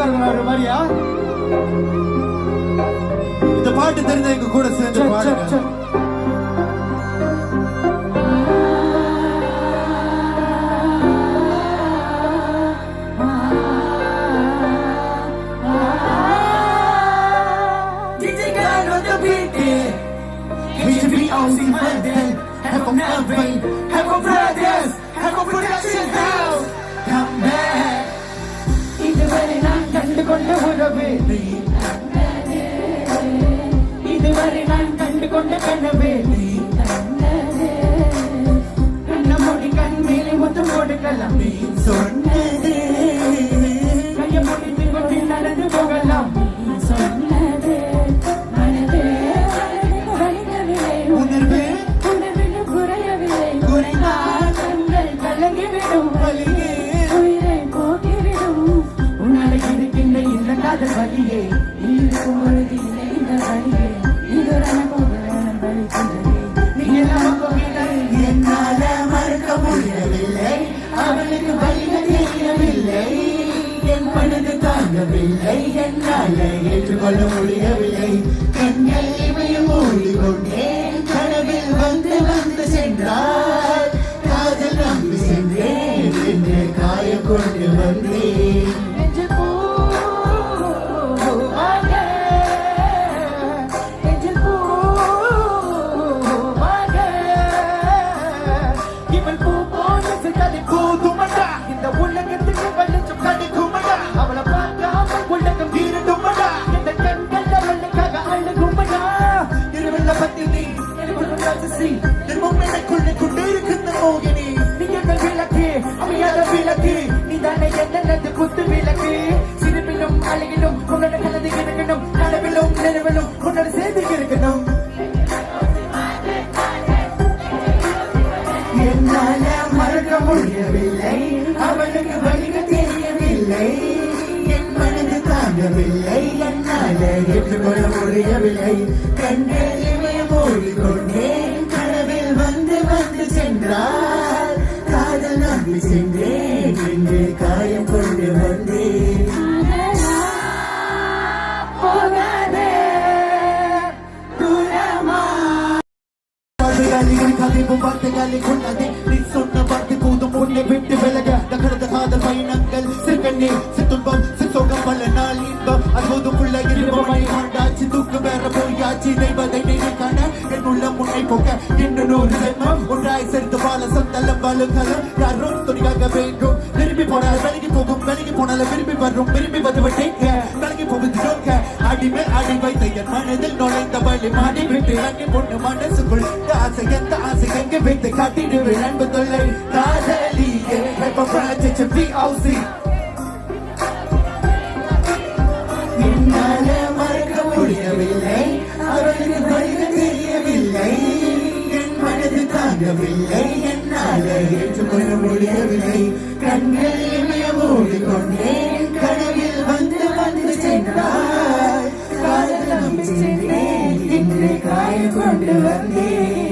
சொந்தக்காரங்க மாதிரியா? இந்த பாட்டு தெரிஞ்ச எங்க கூட சேர்ந்து பாடுங்க. Have a melody, have a brothers, have a production house. Come back. இதுவரை நான் கண்டு கொண்ட உறவு, இதுவரை நான் கண்டு கொண்ட கனவு, நம்முடைய கண் மேலே மொத்தம் கொடுக்கலாம். நீ சொன்னது கையை முடித்து கொண்டு நடந்து போகலாம். நீ சொன்னது மனதே உணர்வு வழியே இருக்கும் பொழுது இல்லை இந்த வழியே என்னால மறக்க முடியவில்லை. அவளுக்கு வழிகள் தெரியவில்லை. என் மனது தாங்கவில்லை. என்னால ஏற்றுக்கொள்ள முடியவில்லை. கண்கள் இமையும் மூடிக்கொண்டேன். கனவில் வந்து வந்து சென்றால் காதல் நம்பி சென்றேன் என்று காயம் கொண்டு வந்தேன். குத்து விளக்கு சிறுபிலும் அழகிலும் உன்னோட கலந்து இருக்கணும். கனவிலும் நினைவிலும் உன்னோட சேர்ந்து இருக்கணும். என்னால மறக்க முடியவில்லை. அவளுக்கு வழிகள் தெரியவில்லை. என் மனது தாங்கவில்லை. என்னால ஏற்றுக்கொள்ள முடியவில்லை. கண்கள் இமயம் மூடிக்கொண்டேன். கனவில் வந்து வந்து சென்றால் காதல் நம்பி சென்றேன் என்று காயம் கொண்டு வந்தேன். கதைவும் வார்த்தைகளை கொண்டதே. நீ சொன்ன வார்த்தை போதும் உன்னை விட்டு விலக. நகர்ந்த காதல் பயணங்கள் சிறுகண்ணே சித்துன்பம் சித்தோகம் பல நாள் இன்பம் அற்புதமுள்ள இருபமை ஆண்டாச்சு. தூக்கு வேற போயாச்சு. தெய்வதை நினைக்கான என் உள்ள முன்னை போக்க இன்னும் 100 ஜென்மம் ஒன்றாய் சேர்த்து வாழ சொந்தலம் வாழுங்களும் யாரும் துணியாக வேண்டும். விரும்பி போனால் விலகி போகும். விலகி போனால விரும்பி வரும். விரும்பி வந்துவிட்டேன் விலகி போவது ஜோக்க. அடிமேல் அடி வைத்த என் மனதில் நுழைந்த வழி மாடி விட்டு அங்கே பொண்ணு மனசுக்குள் ஆசை எந்த ஆசை எங்கே வைத்து காட்டிடுவேன் அன்பு தொல்லை காதலியே. என்னால மறக்க முடியவில்லை. அவளுக்கு வழிகள் தெரியவில்லை. என் மனது தாங்கவில்லை. என்னால ஏற்றுக்கொள்ள முடியவில்லை. கண்கள் இமைய மூடிக்கொண்டேன். கனவில் வந்து வந்து சென்றால் காதல் நம்பி சென்றேன் என்று காயம் கொண்டு வந்தேன்.